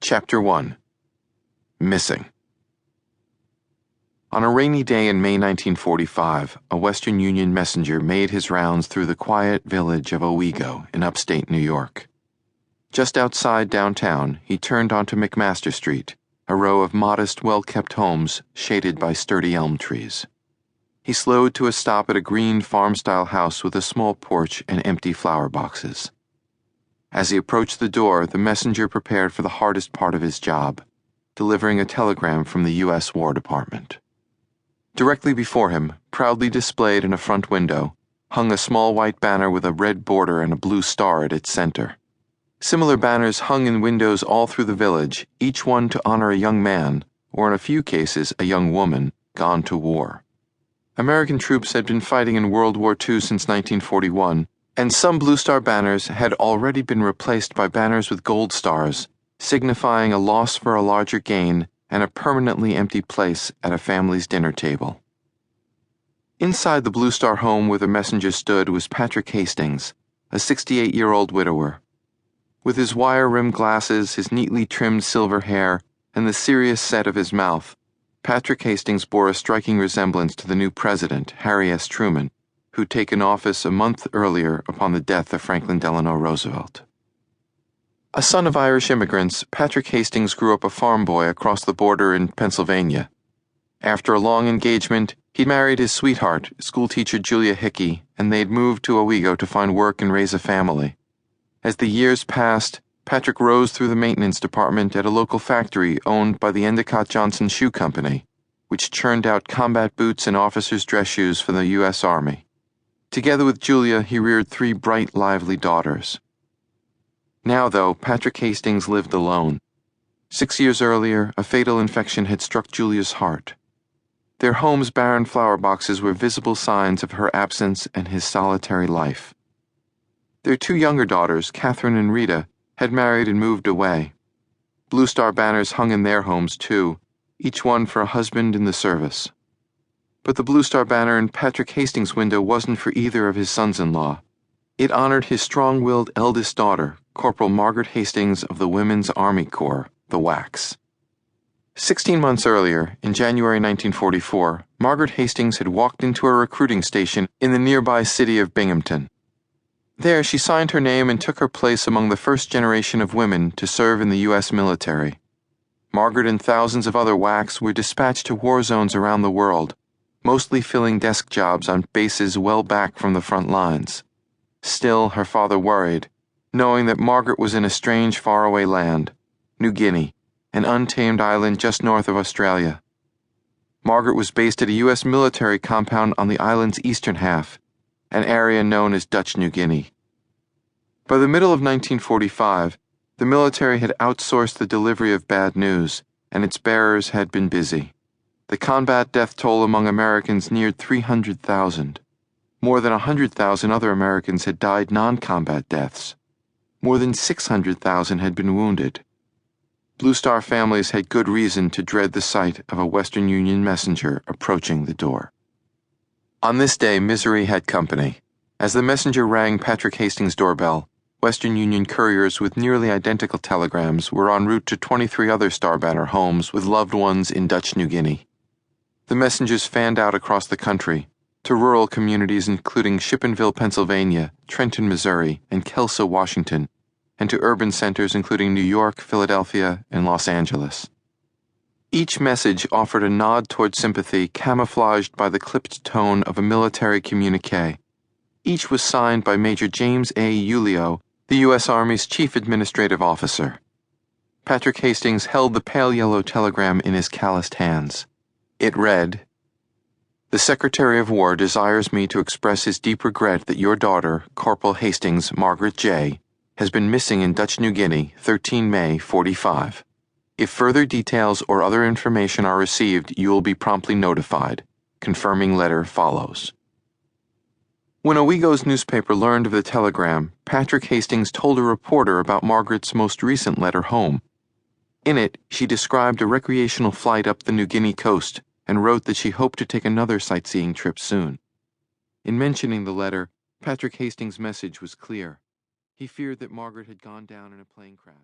Chapter 1. Missing. On a rainy day in May 1945, a Western Union messenger made his rounds through the quiet village of Owego in upstate New York. Just outside downtown, he turned onto McMaster Street, a row of modest, well-kept homes shaded by sturdy elm trees. He slowed to a stop at a green farm-style house with a small porch and empty flower boxes. As he approached the door, the messenger prepared for the hardest part of his job, delivering a telegram from the U.S. War Department. Directly before him, proudly displayed in a front window, hung a small white banner with a red border and a blue star at its center. Similar banners hung in windows all through the village, each one to honor a young man, or in a few cases a young woman, gone to war. American troops had been fighting in World War II since 1941, and some Blue Star banners had already been replaced by banners with gold stars, signifying a loss for a larger gain and a permanently empty place at a family's dinner table. Inside the Blue Star home where the messenger stood was Patrick Hastings, a 68-year-old widower. With his wire-rimmed glasses, his neatly trimmed silver hair, and the serious set of his mouth, Patrick Hastings bore a striking resemblance to the new president, Harry S. Truman, who'd taken office a month earlier upon the death of Franklin Delano Roosevelt. A son of Irish immigrants, Patrick Hastings grew up a farm boy across the border in Pennsylvania. After a long engagement, he married his sweetheart, schoolteacher Julia Hickey, and they'd moved to Owego to find work and raise a family. As the years passed, Patrick rose through the maintenance department at a local factory owned by the Endicott Johnson Shoe Company, which churned out combat boots and officers' dress shoes for the U.S. Army. Together with Julia, he reared 3 bright, lively daughters. Now, though, Patrick Hastings lived alone. 6 years earlier, a fatal infection had struck Julia's heart. Their home's barren flower boxes were visible signs of her absence and his solitary life. Their 2 younger daughters, Catherine and Rita, had married and moved away. Blue Star banners hung in their homes, too, each one for a husband in the service. But the Blue Star banner in Patrick Hastings' window wasn't for either of his sons-in-law. It honored his strong-willed eldest daughter, Corporal Margaret Hastings of the Women's Army Corps, the WWIIs. 16 months earlier, in January 1944, Margaret Hastings had walked into a recruiting station in the nearby city of Binghamton. There, she signed her name and took her place among the first generation of women to serve in the U.S. military. Margaret and thousands of other WWIIs were dispatched to war zones around the world, mostly filling desk jobs on bases well back from the front lines. Still, her father worried, knowing that Margaret was in a strange faraway land, New Guinea, an untamed island just north of Australia. Margaret was based at a U.S. military compound on the island's eastern half, an area known as Dutch New Guinea. By the middle of 1945, the military had outsourced the delivery of bad news, and its bearers had been busy. The combat death toll among Americans neared 300,000. More than 100,000 other Americans had died non-combat deaths. More than 600,000 had been wounded. Blue Star families had good reason to dread the sight of a Western Union messenger approaching the door. On this day, misery had company. As the messenger rang Patrick Hastings' doorbell, Western Union couriers with nearly identical telegrams were en route to 23 other Star Banner homes with loved ones in Dutch New Guinea. The messengers fanned out across the country, to rural communities including Shippenville, Pennsylvania, Trenton, Missouri, and Kelso, Washington, and to urban centers including New York, Philadelphia, and Los Angeles. Each message offered a nod toward sympathy camouflaged by the clipped tone of a military communique. Each was signed by Major James A. Ulio, the U.S. Army's chief administrative officer. Patrick Hastings held the pale yellow telegram in his calloused hands. It read, "The Secretary of War desires me to express his deep regret that your daughter, Corporal Hastings Margaret J., has been missing in Dutch New Guinea, 13 May 45. If further details or other information are received, you will be promptly notified. Confirming letter follows." When Owego's newspaper learned of the telegram, Patrick Hastings told a reporter about Margaret's most recent letter home. In it, she described a recreational flight up the New Guinea coast and wrote that she hoped to take another sightseeing trip soon. In mentioning the letter, Patrick Hastings' message was clear. He feared that Margaret had gone down in a plane crash.